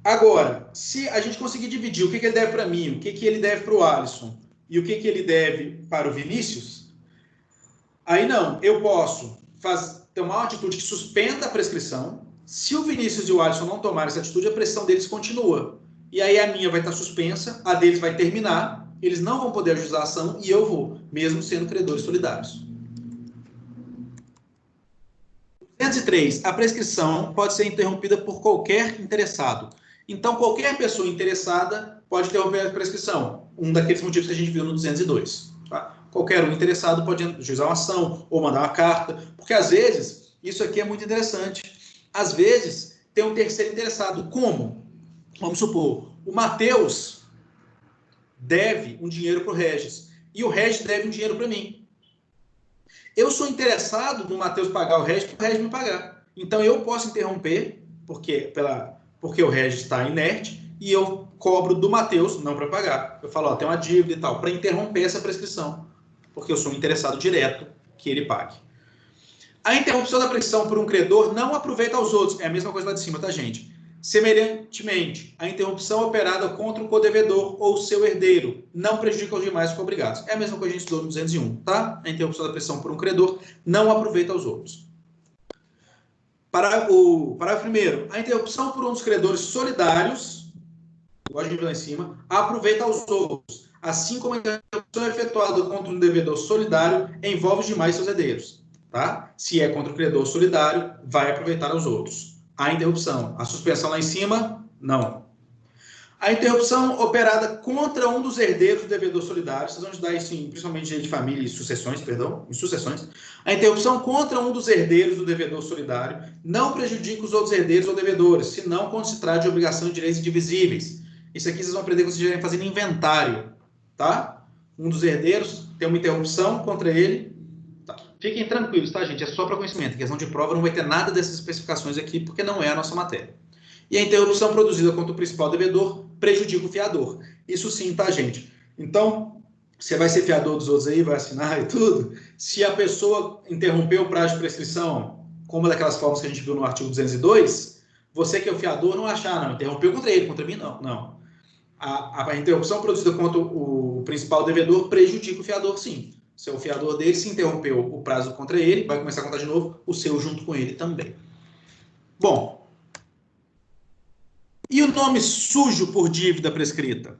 Agora, se a gente conseguir dividir o que ele deve para mim, o que ele deve para o Alisson e o que ele deve para o Vinícius, aí não, eu posso tomar uma atitude que suspenda a prescrição. Se o Vinícius e o Alisson não tomarem essa atitude, a prescrição deles continua. E aí a minha vai estar suspensa, a deles vai terminar, eles não vão poder ajuizar a ação e eu vou, mesmo sendo credores solidários. 203. A prescrição pode ser interrompida por qualquer interessado. Então, qualquer pessoa interessada pode interromper a prescrição. Um daqueles motivos que a gente viu no 202. Tá? Qualquer um interessado pode ajuizar uma ação ou mandar uma carta, porque às vezes, isso aqui é muito interessante, às vezes tem um terceiro interessado. Como? Vamos supor, o Matheus deve um dinheiro para o Regis e o Regis deve um dinheiro para mim. Eu sou interessado no Matheus pagar o Regis para o Regis me pagar. Então eu posso interromper, porque o Regis está inerte, e eu cobro do Matheus, não para pagar. Eu falo, ó, tem uma dívida e tal, para interromper essa prescrição, porque eu sou um interessado direto que ele pague. A interrupção da prescrição por um credor não aproveita aos outros. É a mesma coisa lá de cima, tá, gente? Semelhantemente, a interrupção operada contra o codevedor ou seu herdeiro não prejudica os demais obrigados. É a mesma coisa que a gente estudou no 201, tá? A interrupção da prestação por um credor não aproveita os outros. Parágrafo 1º. A interrupção por um dos credores solidários, igual a gente viu lá em cima, aproveita aos outros, assim como a interrupção efetuada contra um devedor solidário envolve os demais seus herdeiros. Tá? Se é contra o credor solidário, vai aproveitar aos outros. A interrupção. A suspensão lá em cima, não. A interrupção operada contra um dos herdeiros do devedor solidário, vocês vão estudar isso principalmente de família e sucessões, perdão, em sucessões. A interrupção contra um dos herdeiros do devedor solidário não prejudica os outros herdeiros ou devedores, senão quando se trata de obrigação de direitos indivisíveis. Isso aqui vocês vão aprender quando vocês estiverem fazendo inventário, tá? Um dos herdeiros tem uma interrupção contra ele. Tá. Fiquem tranquilos, tá, gente? É só para conhecimento. Em questão de prova não vai ter nada dessas especificações aqui, porque não é a nossa matéria. E a interrupção produzida contra o principal devedor prejudica o fiador. Isso sim, tá, gente? Então, você vai ser fiador dos outros aí, vai assinar e tudo. Se a pessoa interrompeu o prazo de prescrição, como daquelas formas que a gente viu no artigo 202, você que é o fiador não achar, não, interrompeu contra ele, contra mim, não. Não. A interrupção produzida contra o principal devedor prejudica o fiador, sim. Se é o fiador dele, se interrompeu o prazo contra ele, vai começar a contar de novo o seu junto com ele também. Bom, e o nome sujo por dívida prescrita?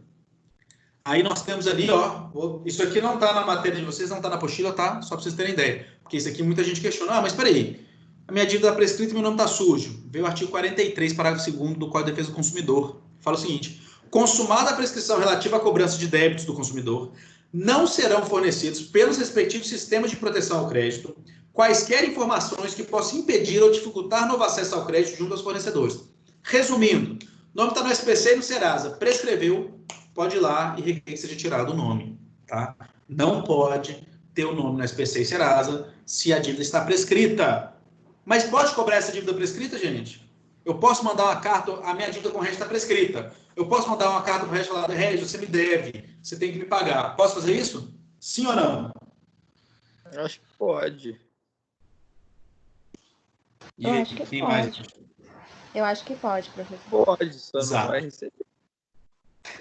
Aí nós temos ali, ó, isso aqui não está na matéria de vocês, não está na apostila, tá? Só para vocês terem ideia. Porque isso aqui muita gente questiona. Ah, mas espera aí, a minha dívida está prescrita e meu nome está sujo. Veio o artigo 43, parágrafo 2º do Código de Defesa do Consumidor. Fala o seguinte: consumada a prescrição relativa à cobrança de débitos do consumidor, não serão fornecidos pelos respectivos sistemas de proteção ao crédito quaisquer informações que possam impedir ou dificultar novo acesso ao crédito junto aos fornecedores. Resumindo, o nome está no SPC e no Serasa. Prescreveu, pode ir lá e requer que seja tirado o nome. Tá? Não pode ter o nome no SPC e Serasa se a dívida está prescrita. Mas pode cobrar essa dívida prescrita, gente? Eu posso mandar uma carta, a minha dívida com o Regis está prescrita. Eu posso mandar uma carta para o Regis e falar: Regis, você me deve, você tem que me pagar. Posso fazer isso? Sim ou não? Acho que pode. E Eu acho que quem pode. mais? Eu acho que pode, professor. Pode, só Exato. não vai receber.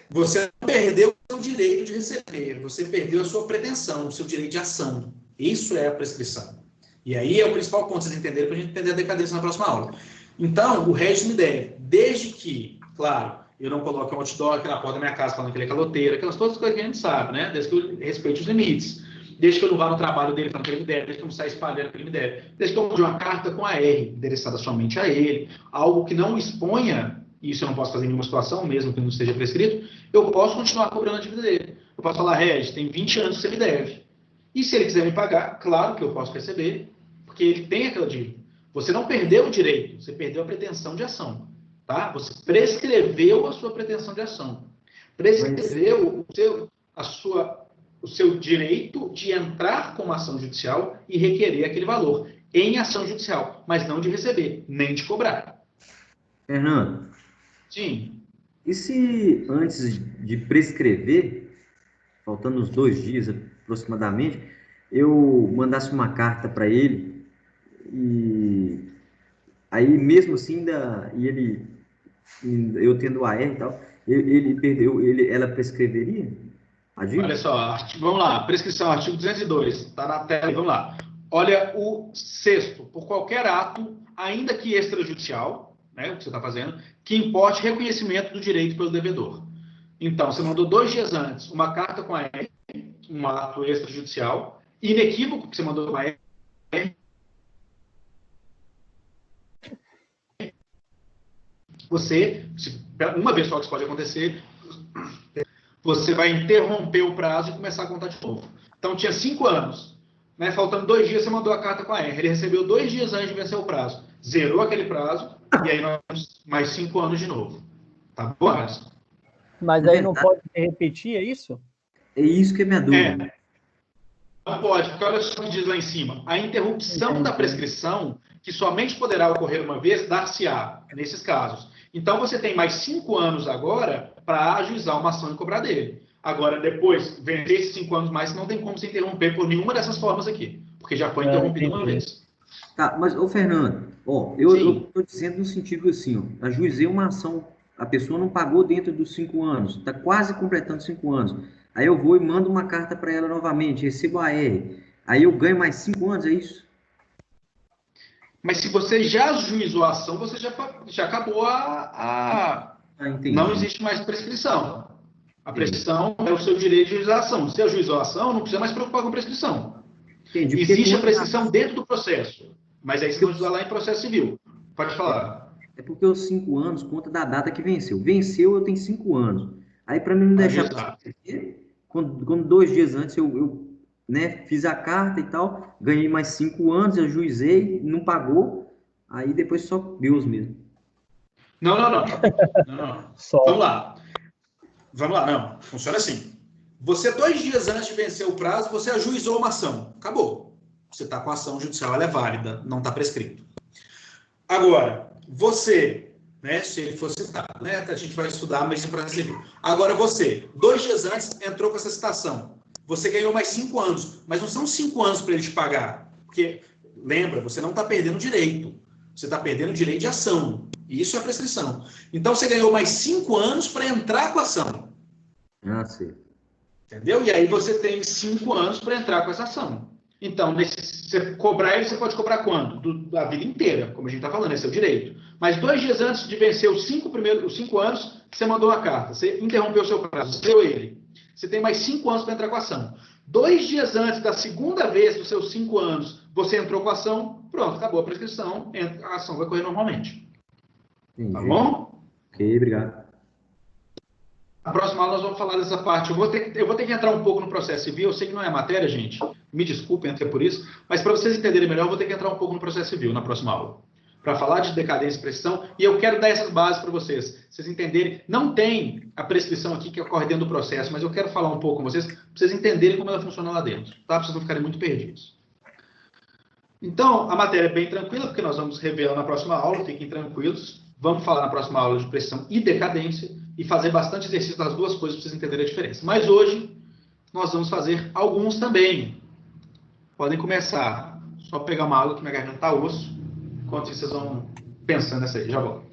Você perdeu o seu direito de receber, você perdeu a sua pretensão, o seu direito de ação. Isso é a prescrição. E aí é o principal ponto, vocês entenderem, para a gente entender a decadência na próxima aula. Então, o Regis me deve, desde que, claro, eu não coloque um outdoor aqui na porta da minha casa falando que ele é caloteiro, aquelas todas as coisas que a gente sabe, né? Desde que eu respeite os limites. Desde que eu não vá no trabalho dele falando que ele me deve, desde que eu não saia espalhando que ele me deve, desde que eu mande uma carta com a R, endereçada somente a ele, algo que não exponha, e isso eu não posso fazer em nenhuma situação, mesmo que não esteja prescrito, eu posso continuar cobrando a dívida dele. Eu posso falar: Regis, tem 20 anos que você me deve. E se ele quiser me pagar, claro que eu posso receber, porque ele tem aquela dívida. Você não perdeu o direito, você perdeu a pretensão de ação. Tá? Você prescreveu a sua pretensão de ação. Prescreveu o seu direito de entrar com uma ação judicial e requerer aquele valor em ação judicial, mas não de receber, nem de cobrar. Fernando, Sim. e se antes de prescrever, faltando uns 2 dias aproximadamente, eu mandasse uma carta para ele e aí mesmo assim eu tendo AR e tal, ele perdeu, ela prescreveria a dívida? Olha só, vamos lá, prescrição, artigo 202, está na tela, vamos lá. Olha o 6º, por qualquer ato, ainda que extrajudicial, né, o que você está fazendo, que importe reconhecimento do direito pelo devedor. Então, você mandou 2 dias antes uma carta com a R, um ato extrajudicial, inequívoco que você mandou com a R, você, uma vez só que isso pode acontecer, você vai interromper o prazo e começar a contar de novo. Então, tinha 5 anos, né? Faltando 2 dias, você mandou a carta com a R. Ele recebeu 2 dias antes de vencer o prazo. Zerou aquele prazo, e aí nós temos mais 5 anos de novo. Tá bom, Alisson? Mas aí não pode repetir, é isso? É isso que é minha dúvida. Não pode, porque olha só o que diz lá em cima. A interrupção da prescrição, que somente poderá ocorrer uma vez, dar-se-á nesses casos. Então, você tem mais 5 anos agora para ajuizar uma ação e cobrar dele. Agora, depois, vencer esses 5 anos mais, não tem como se interromper por nenhuma dessas formas aqui, porque já foi interrompido uma vez. Tá, mas, ô Fernando, ó, eu estou dizendo no sentido assim, ó, ajuizei uma ação, a pessoa não pagou dentro dos 5 anos, está quase completando 5 anos. Aí eu vou e mando uma carta para ela novamente, recebo a R. Aí eu ganho mais 5 anos, é isso? Mas se você já ajuizou a ação, você já acabou Entendi. Não existe mais prescrição. A prescrição é o seu direito de ajuização. Se ajuizou a ação, não precisa mais preocupar com prescrição. Entendi. Existe a prescrição dentro do processo, mas aí você vai usar lá em processo civil. Pode falar. É porque os 5 anos conta da data que venceu. Venceu, eu tenho 5 anos. Aí, para mim não deixar... Quando 2 dias antes eu né, fiz a carta e tal, ganhei mais 5 anos, eu ajuizei, não pagou, aí depois só Deus mesmo. Não. Vamos lá, não. Funciona assim. Você, 2 dias antes de vencer o prazo, você ajuizou uma ação. Acabou. Você está com a ação judicial, ela é válida, não está prescrito. Agora, você, né, se ele for citado, né, a gente vai estudar, mas em processo civil. Agora, você, 2 dias antes, entrou com essa citação. Você ganhou mais 5 anos, mas não são 5 anos para ele te pagar. Porque, lembra, você não está perdendo direito. Você está perdendo direito de ação. E isso é a prescrição. Então, você ganhou mais 5 anos para entrar com a ação. Ah, sim. Entendeu? E aí você tem 5 anos para entrar com essa ação. Então, se você cobrar ele, você pode cobrar quando? Da vida inteira, como a gente está falando, é seu direito. Mas 2 dias antes de vencer os 5 anos, você mandou a carta, você interrompeu o seu prazo, você deu ele. Você tem mais 5 anos para entrar com a ação. 2 dias antes da segunda vez dos seus 5 anos, você entrou com a ação, pronto, acabou a prescrição, a ação vai correr normalmente. Entendi. Tá bom? Ok, obrigado. Na próxima aula nós vamos falar dessa parte. Eu vou ter que entrar um pouco no processo civil. Eu sei que não é matéria, gente. Me desculpem até por isso. Mas para vocês entenderem melhor, eu vou ter que entrar um pouco no processo civil na próxima aula. Para falar de decadência e prescrição. E eu quero dar essas bases para vocês. Vocês entenderem. Não tem a prescrição aqui que ocorre dentro do processo, mas eu quero falar um pouco com vocês para vocês entenderem como ela funciona lá dentro. Tá? Para vocês não ficarem muito perdidos. Então, a matéria é bem tranquila, porque nós vamos revelar na próxima aula. Fiquem tranquilos. Vamos falar na próxima aula de prescrição e decadência e fazer bastante exercício das duas coisas para vocês entenderem a diferença. Mas hoje nós vamos fazer alguns também. Podem começar. Só pegar uma água que minha garganta está osso. Enquanto vocês vão pensando nessa aí. Já volto.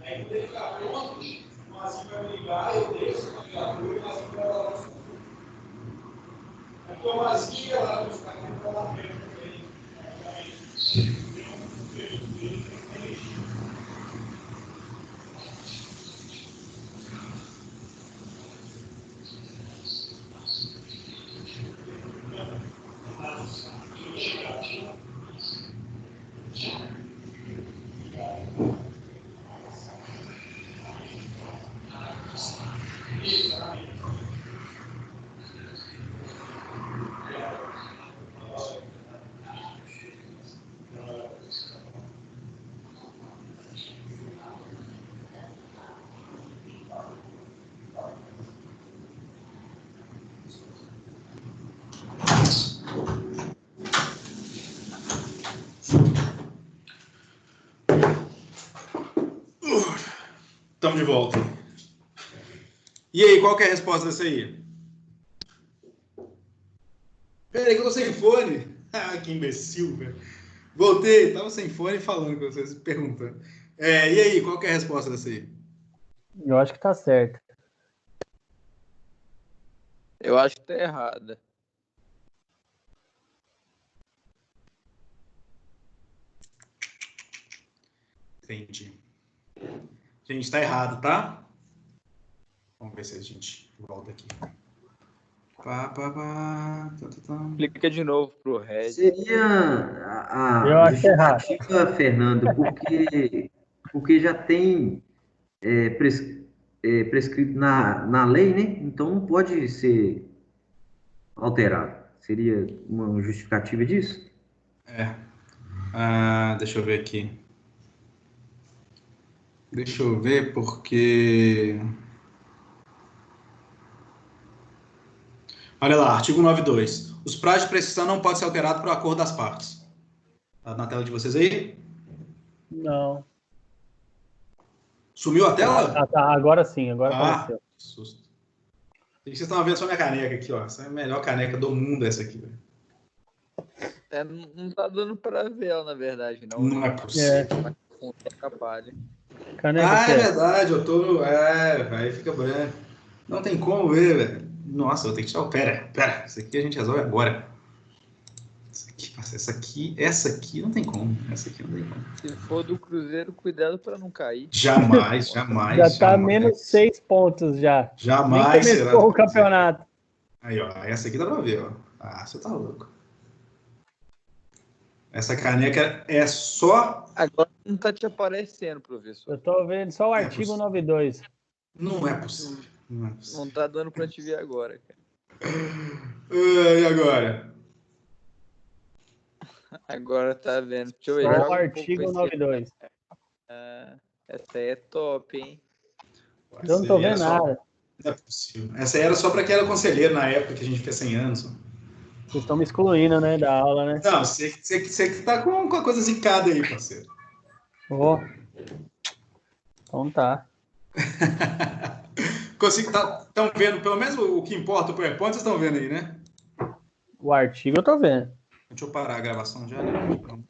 Aí quando ele ficar pronto, o Mazinho vai me ligar, eu deixo o navegador e o Mazinho vai lá no futuro. Aqui o Mazinho vai lá no Instagram para lá frente também. Estamos de volta. E aí, qual que é a resposta dessa aí? Peraí que eu tô sem fone. Ah, que imbecil, velho. Voltei, tava sem fone falando com vocês, perguntando. E aí, qual que é a resposta dessa aí? Eu acho que tá certo. Eu acho que tá errada. Entendi. Gente, tá errado, tá? Vamos ver se a gente volta aqui. Explica de novo pro Red. Seria Eu a acho errado. justificativa, Fernando, porque já tem prescrito na lei, né? Então não pode ser alterado. Seria uma justificativa disso? Deixa eu ver aqui. Deixa eu ver porque... Olha lá, artigo 92. Os prazos de prescrição não podem ser alterados por acordo das partes. Tá na tela de vocês aí? Não. Sumiu a tela? Tá. Agora sim, agora apareceu. Que susto. Vocês estão vendo só minha caneca aqui, ó. Essa é a melhor caneca do mundo, essa aqui, velho. Não tá dando pra ver ela, na verdade, não. Não é possível. Caneca É verdade, eu tô... aí fica branco. Não tem como ver, velho. Nossa, eu tenho que tirar o... Pera. Isso aqui a gente resolve agora. Essa aqui não tem como. Essa aqui não tem como. Se for do Cruzeiro, cuidado pra não cair. Jamais. Já tá menos 6 pontos já. Jamais Nem começou o campeonato. Aí, ó. Essa aqui dá pra ver, ó. Você tá louco. Essa caneca é só... Agora não tá te aparecendo, professor. Eu tô vendo só o artigo 92. Não é possível. Não tá dando pra te ver agora, cara. E agora? Agora tá vendo. Deixa eu ver. Só o artigo 92. Essa aí é top, hein? Eu não tô vendo nada. Não é possível. Essa aí era só pra quem era conselheiro na época que a gente fez 100 anos. Vocês estão me excluindo, né, da aula, né? Não, você que tá com a coisa zicada aí, parceiro. Então tá. Estão vendo, pelo menos o que importa, o PowerPoint, vocês estão vendo aí, né? O artigo eu tô vendo. Deixa eu parar a gravação já, né? Então...